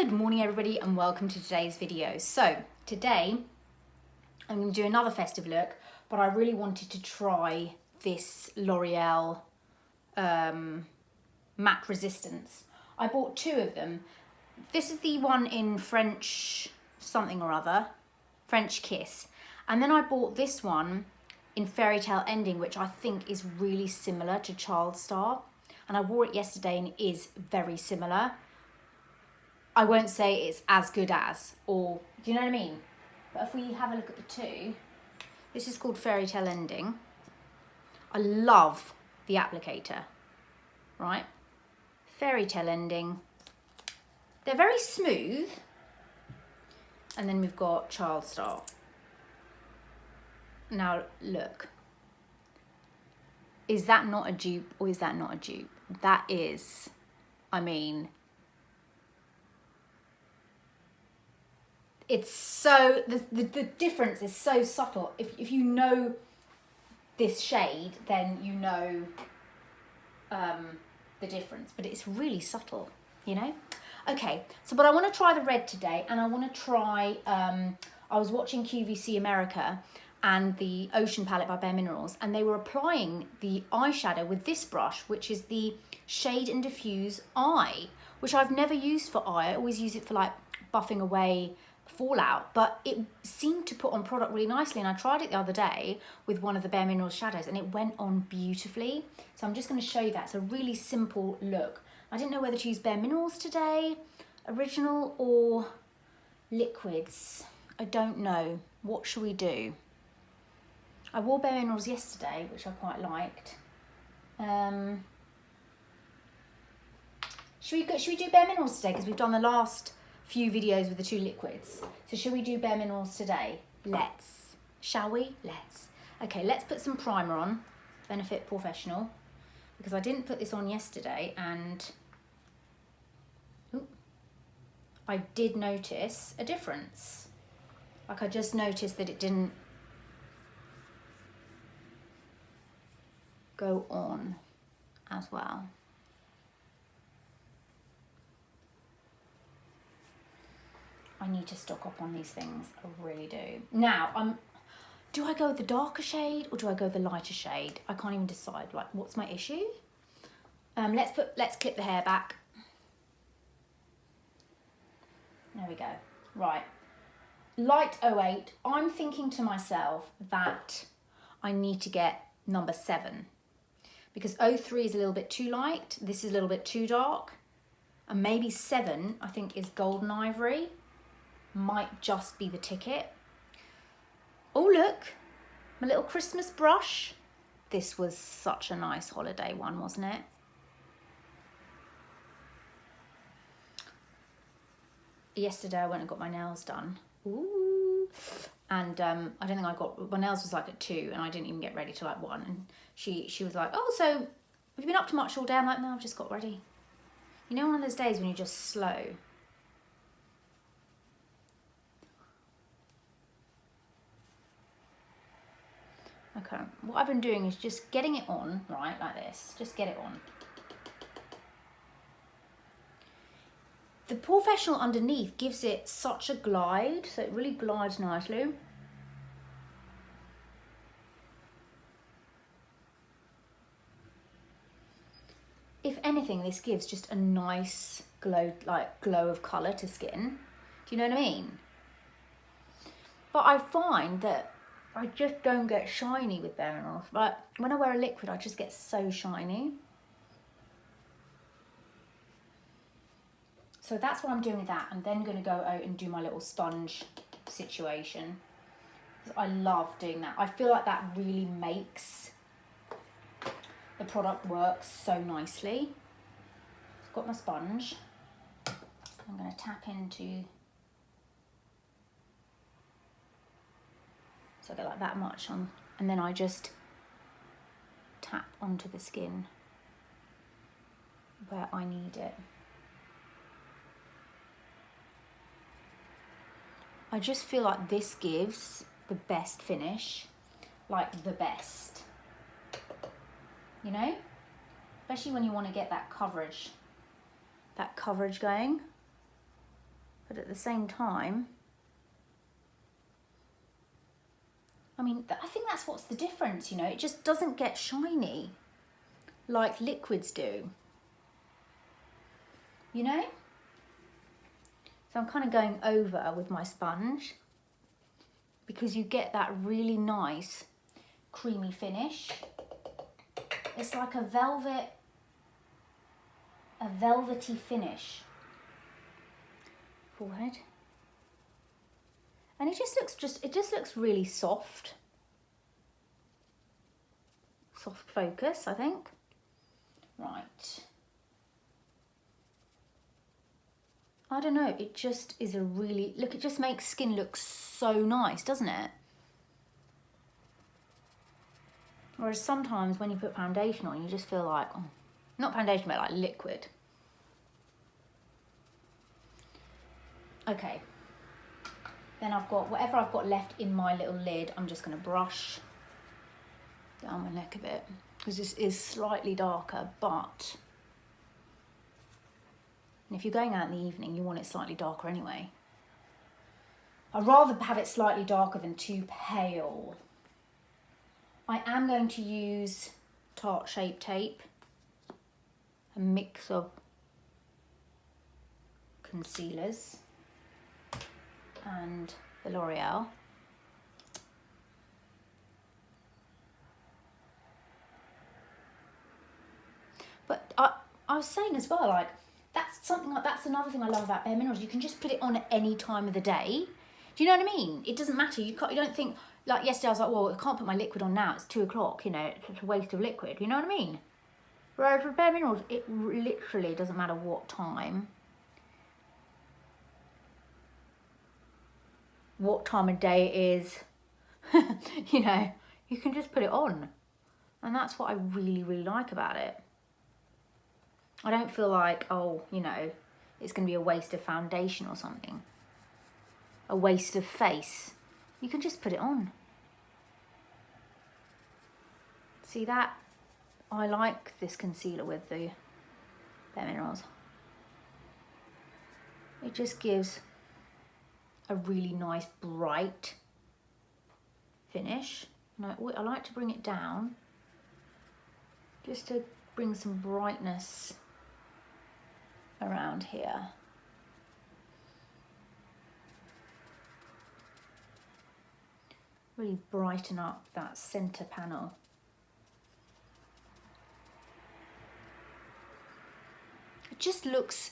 Good morning everybody and welcome to today's video. So today I'm going to do another festive look, but I really wanted to try this L'Oreal matte resistance. I bought two of them. This is the one in French something or other, French Kiss, and then I bought this one in Fairy Tale Ending, which I think is really similar to Child Star, and I wore it yesterday and it is very similar. I won't say it's as good as, or do you know what I mean? But if we have a look at the two, this is called Fairy Tale Ending. I love the applicator, right? Fairy Tale Ending. They're very smooth. And then we've got Child Star. Now look, is that not a dupe or is that not a dupe? That is, I mean, it's so, the difference is so subtle. If you know this shade, then you know the difference, but it's really subtle, you know? Okay, so but I want to try the red today, and I want to try, I was watching QVC America and the Ocean palette by bareMinerals, and they were applying the eyeshadow with this brush, which is the Shade and Diffuse Eye, which I've never used for eye. I always use it for like buffing away fallout, but it seemed to put on product really nicely, and I tried it the other day with one of the bareMinerals shadows and it went on beautifully. So I'm just going to show you that. It's a really simple look. I didn't know whether to use bareMinerals today, original or liquids. I don't know. What should we do? I wore bareMinerals yesterday, which I quite liked. Should we do bareMinerals today, because we've done the last few videos with the two liquids? So should we do bareMinerals today? Let's. Shall we? Let's. Okay, let's put some primer on, Benefit Porefessional, because I didn't put this on yesterday, and I did notice a difference. Like, I just noticed that it didn't go on as well. I need to stock up on these things, I really do. Now, do I go with the darker shade or do I go with the lighter shade? I can't even decide, like, what's my issue? Let's clip the hair back. There we go. Right. Light 08, I'm thinking to myself that I need to get number 7, because 03 is a little bit too light, this is a little bit too dark, and maybe 7, I think, is Golden Ivory. Might just be the ticket. Oh look, my little Christmas brush. This was such a nice holiday one, wasn't it? Yesterday I went and got my nails done. Ooh. And I don't think my nails was like at 2 and I didn't even get ready till like 1. And she was like, oh, so have you been up to much all day? I'm like, no, I've just got ready. You know, one of those days when you're just slow. Okay, what I've been doing is just getting it on, right, like this. Just get it on. The Porefessional underneath gives it such a glide, so it really glides nicely. If anything, this gives just a nice glow of colour to skin. Do you know what I mean? But I find that I just don't get shiny with bareMinerals. But when I wear a liquid, I just get so shiny. So that's what I'm doing with that. I'm then going to go out and do my little sponge situation. I love doing that. I feel like that really makes the product work so nicely. I've got my sponge. I'm going to tap into, so I get like that much on, and then I just tap onto the skin where I need it. I just feel like this gives the best finish, like the best, you know, especially when you want to get that coverage going. but at the same time, I mean, I think that's what's the difference, you know, it just doesn't get shiny like liquids do, you know? So I'm kind of going over with my sponge because you get that really nice creamy finish. It's like a velvety finish. Forehead. And it just looks really soft. Soft focus, I think. Right. I don't know, it just is a really, look, it just makes skin look so nice, doesn't it? Whereas sometimes when you put foundation on, you just feel like, oh, not foundation, but like liquid. Okay. Then I've got, whatever I've got left in my little lid, I'm just going to brush down my neck a bit. Because this is slightly darker, but if you're going out in the evening, you want it slightly darker anyway. I'd rather have it slightly darker than too pale. I am going to use Tarte Shape Tape, a mix of concealers and the L'Oreal. But I was saying as well, like, that's another thing I love about bareMinerals. You can just put it on at any time of the day. Do you know what I mean? It doesn't matter. You don't think, like yesterday I was like, well, I can't put my liquid on now. It's 2 o'clock, you know, it's a waste of liquid. You know what I mean? Whereas with bareMinerals, it literally doesn't matter what time. What time of day it is. You know, you can just put it on. And that's what I really, really like about it. I don't feel like, oh, you know, it's going to be a waste of foundation or something. A waste of face. You can just put it on. See that? I like this concealer with the bareMinerals. It just gives a really nice bright finish. And I like to bring it down just to bring some brightness around here. Really brighten up that center panel. It just looks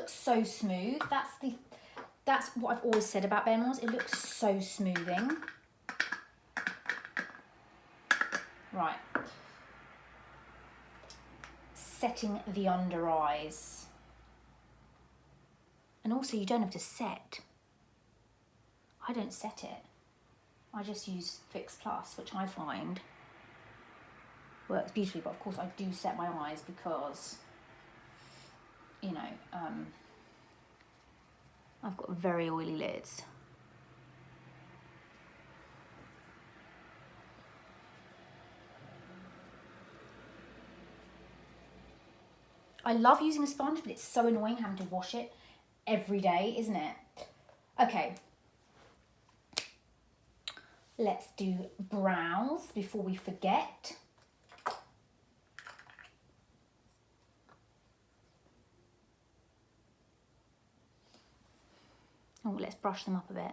so smooth. That's what I've always said about bareMinerals. It looks so smoothing. Right. Setting the under eyes. And also you don't have to set. I don't set it. I just use Fix Plus, which I find works beautifully, but of course I do set my eyes because, you know, I've got very oily lids. I love using a sponge, but it's so annoying having to wash it every day, isn't it? Okay. Let's do brows before we forget. Oh, let's brush them up a bit.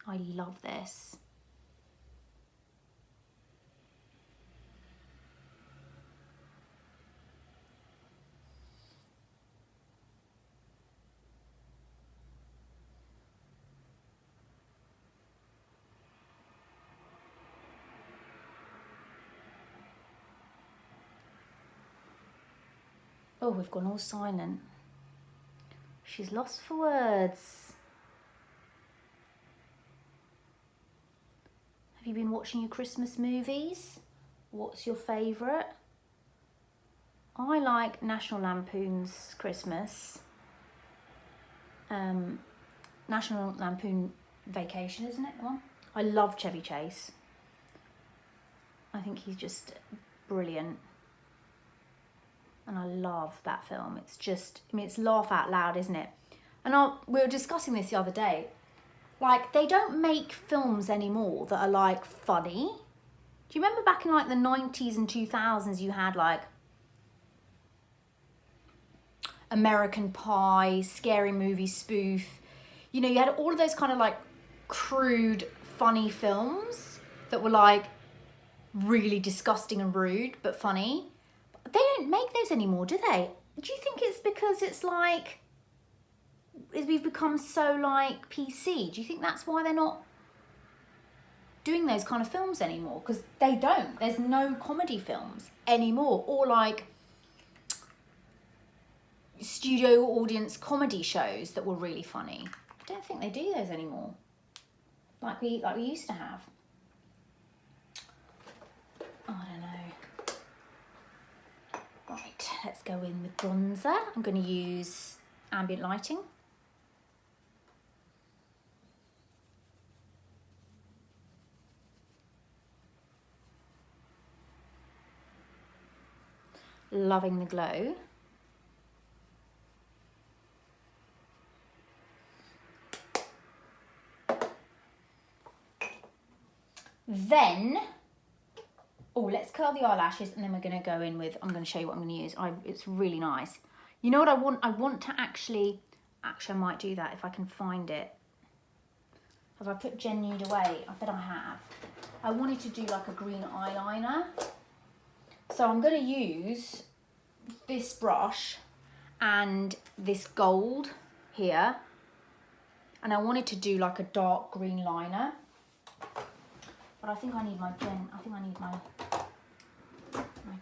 I love this. Oh, we've gone all silent. She's lost for words. Have you been watching your Christmas movies? What's your favourite? I like National Lampoon's Christmas. National Lampoon Vacation, isn't it the one? I love Chevy Chase. I think he's just brilliant. And I love that film. It's just, I mean, it's laugh out loud, isn't it? And we were discussing this the other day. Like, they don't make films anymore that are like funny. Do you remember back in like the 90s and 2000s, you had like American Pie, Scary Movie spoof. You know, you had all of those kind of like crude, funny films that were like really disgusting and rude, but funny. But they don't make those anymore, do they? Do you think it's because it's like, we've become so like PC? Do you think that's why they're not doing those kind of films anymore? Because they don't. There's no comedy films anymore, or like studio audience comedy shows that were really funny. I don't think they do those anymore, like we used to have. I don't know. Right, let's go in with bronzer. I'm going to use Ambient lighting. Loving the glow. Then, oh, let's curl the eyelashes, and then we're going to go in with, I'm going to show you what I'm going to use. It's really nice. You know what I want? I want to actually I might do that if I can find it. Have I put Gen Nude away? I bet I have. I wanted to do like a green eyeliner. So I'm going to use this brush and this gold here, and I wanted to do like a dark green liner, but I think I need my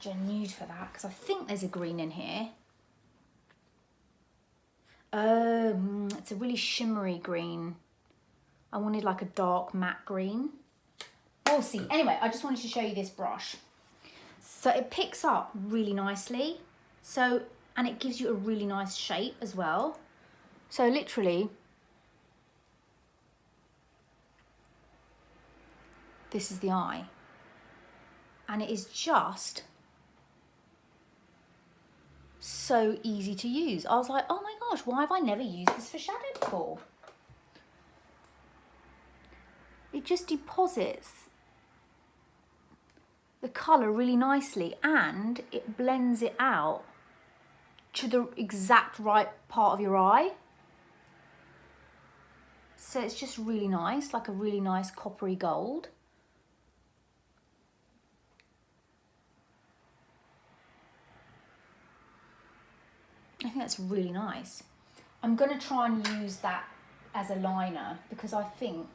Gen Nude for that, because I think there's a green in here. It's a really shimmery green. I wanted like a dark matte green. We'll see. Anyway, I just wanted to show you this brush. So it picks up really nicely. So, and it gives you a really nice shape as well. So literally, this is the eye. And it is just so easy to use. I was like, oh my gosh, why have I never used this for shadow before? It just deposits the colour really nicely, and it blends it out to the exact right part of your eye. So it's just really nice, like a really nice coppery gold. I think that's really nice. I'm going to try and use that as a liner, because I think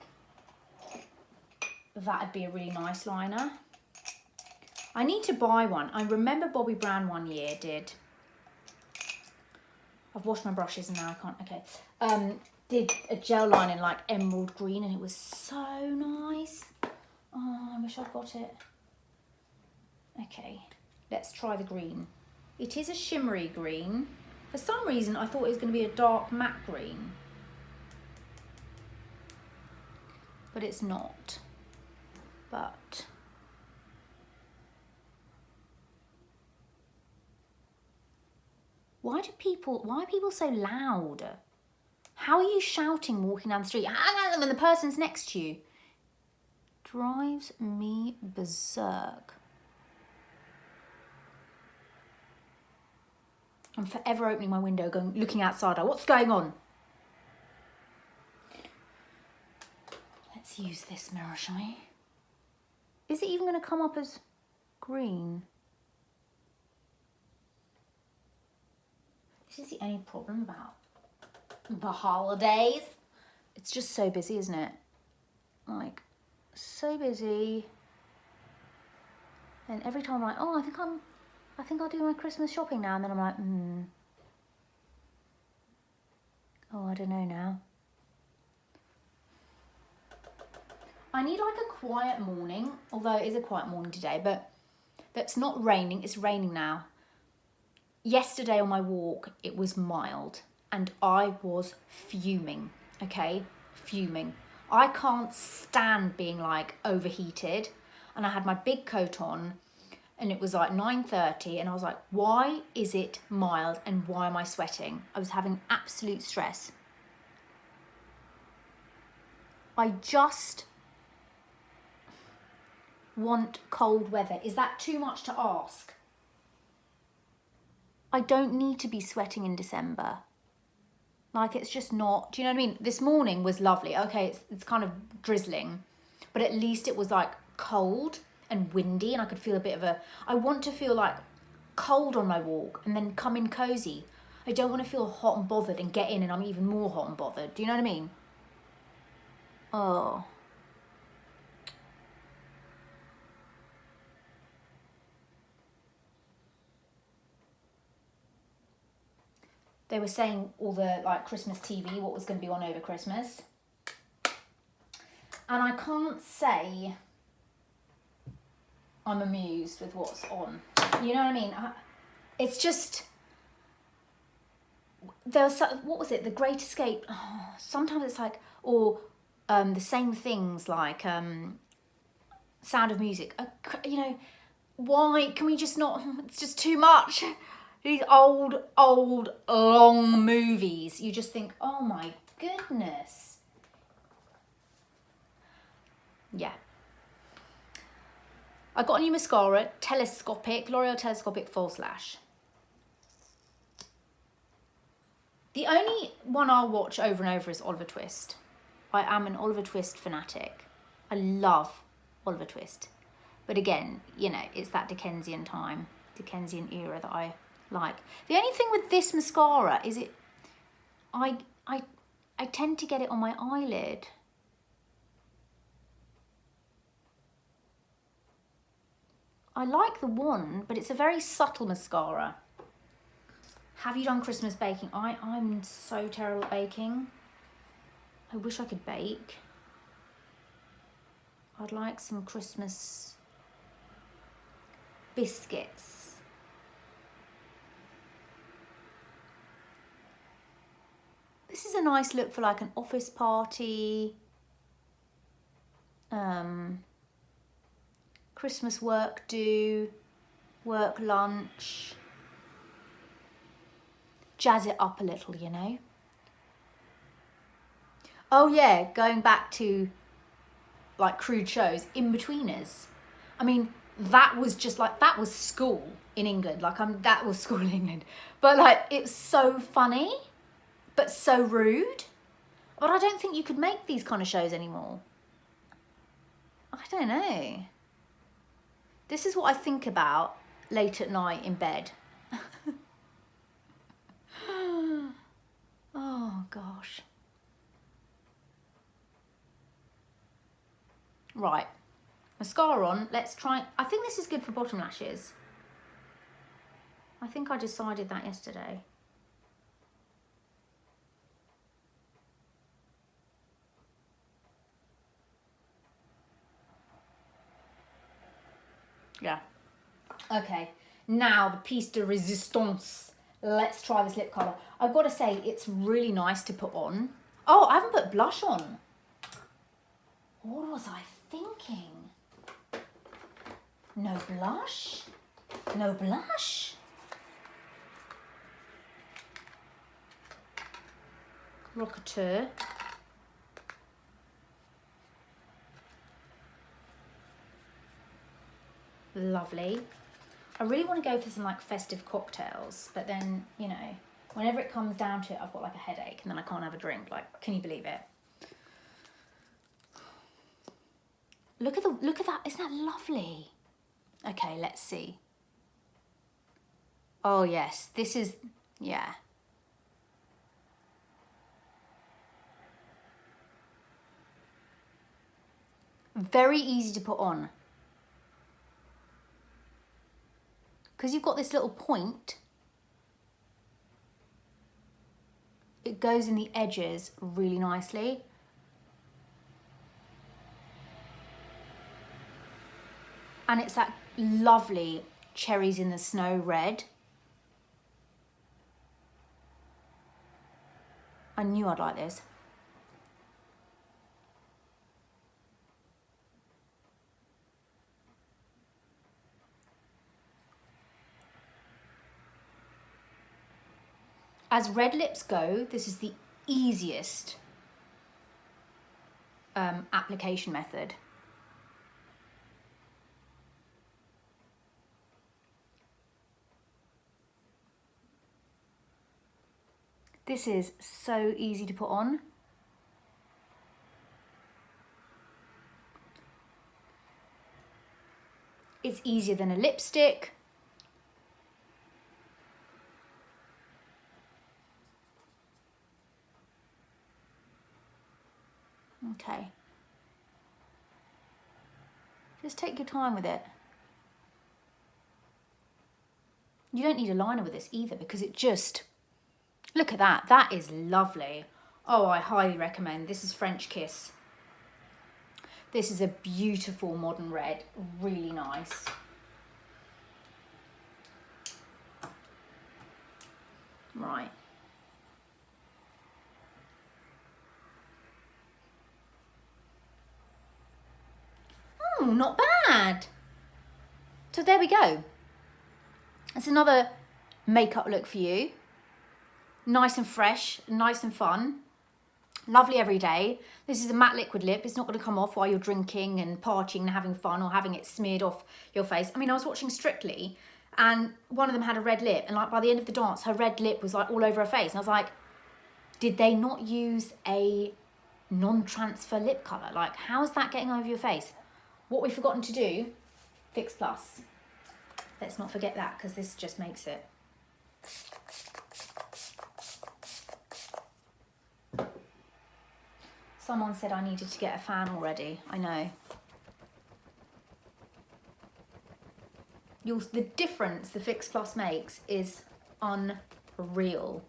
that'd be a really nice liner. I need to buy one. I remember Bobbi Brown one year did. I've washed my brushes and now I can't. Okay. Did a gel line in like emerald green, and it was so nice. Oh, I wish I'd got it. Okay, let's try the green. It is a shimmery green. For some reason, I thought it was going to be a dark matte green, but it's not. But why are people so loud? How are you shouting walking down the street? And the person's next to you. Drives me berserk. I'm forever opening my window, looking outside. What's going on? Let's use this mirror, shall we? Is it even going to come up as green? This is the only problem about the holidays. It's just so busy, isn't it? Like, so busy. And every time I'm like, oh, I think I'll do my Christmas shopping now. And then I'm like, oh, I don't know now. I need like a quiet morning, although it is a quiet morning today, but that's not raining. It's raining now. Yesterday on my walk, it was mild and I was fuming, okay? Fuming. I can't stand being like overheated. and I had my big coat on, and it was like 9:30, and I was like, why is it mild and why am I sweating? I was having absolute stress. I just want cold weather. Is that too much to ask? I don't need to be sweating in December. Like, it's just not, do you know what I mean? This morning was lovely. Okay, it's kind of drizzling, but at least it was like cold and windy, and I could feel a bit of a, I want to feel like cold on my walk and then come in cozy. I don't want to feel hot and bothered and get in and I'm even more hot and bothered. Do you know what I mean? Oh. They were saying all the like Christmas TV, what was going to be on over Christmas. And I can't say I'm amused with what's on. You know what I mean? It's just, there was, what was it? The Great Escape. Oh, sometimes it's like, or the same things like Sound of Music. You know, why can we just not, it's just too much. These old, long movies. You just think, oh my goodness. Yeah. I got a new mascara, telescopic, L'Oreal Telescopic False Lash. The only one I'll watch over and over is Oliver Twist. I am an Oliver Twist fanatic. I love Oliver Twist. But again, you know, it's that Dickensian time, Dickensian era that I like. The only thing with this mascara is I tend to get it on my eyelid. I like the wand, but it's a very subtle mascara. Have you done Christmas baking? I'm so terrible at baking. I wish I could bake. I'd like some Christmas biscuits. This is a nice look for like an office party. Christmas work do, work lunch. Jazz it up a little, you know. Oh yeah, going back to like crude shows, In-Betweeners. I mean, that was just like, that was school in England. Like that was school in England. But like, it's so funny, but so rude. But I don't think you could make these kind of shows anymore. I don't know. This is what I think about late at night in bed. Oh gosh. Right, mascara on. Let's try. I think this is good for bottom lashes. I think I decided that yesterday. Yeah. Okay, now the piece de resistance. Let's try this lip colour. I've got to say, it's really nice to put on. Oh, I haven't put blush on. What was I thinking? No blush? No blush? Rocketeur. Lovely. I really want to go for some like festive cocktails, but then, you know, whenever it comes down to it, I've got like a headache and then I can't have a drink. Like, can you believe it? Look at that. Isn't that lovely? Okay, let's see. Oh yes, this is, yeah. Very easy to put on. Because you've got this little point, it goes in the edges really nicely. And it's that lovely cherries in the snow red. I knew I'd like this. as red lips go, this is the easiest application method. This is so easy to put on. It's easier than a lipstick. Okay. Just take your time with it. You don't need a liner with this either because it just, look at that. That is lovely. Oh, I highly recommend. This is French Kiss. This is a beautiful modern red, really nice. Right. Oh, not bad. So there we go. It's another makeup look for you. Nice and fresh, nice and fun. Lovely every day. This is a matte liquid lip. It's not going to come off while you're drinking and partying and having fun or having it smeared off your face. I mean, I was watching Strictly and one of them had a red lip and like by the end of the dance, her red lip was like all over her face. And I was like, did they not use a non-transfer lip colour? Like, how is that getting over your face? What we've forgotten to do, Fix Plus. Let's not forget that because this just makes it. Someone said I needed to get a fan already. I know. The difference the Fix Plus makes is unreal.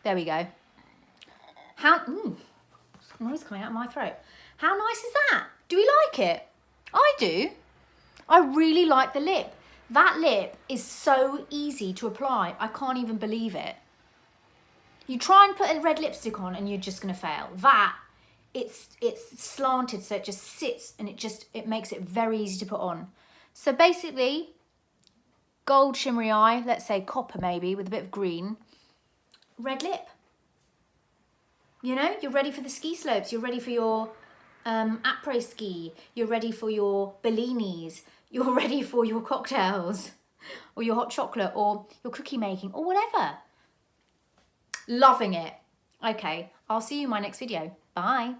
There we go. Noise coming out of my throat. How nice is that? Do we like it? I do. I really like the lip. That lip is so easy to apply. I can't even believe it. You try and put a red lipstick on and you're just going to fail. That, it's slanted so it just sits and it makes it very easy to put on. So basically, gold shimmery eye, let's say copper maybe with a bit of green, red lip. You know, you're ready for the ski slopes. You're ready for your après ski. You're ready for your bellinis. You're ready for your cocktails or your hot chocolate or your cookie making or whatever. Loving it. Okay, I'll see you in my next video. Bye.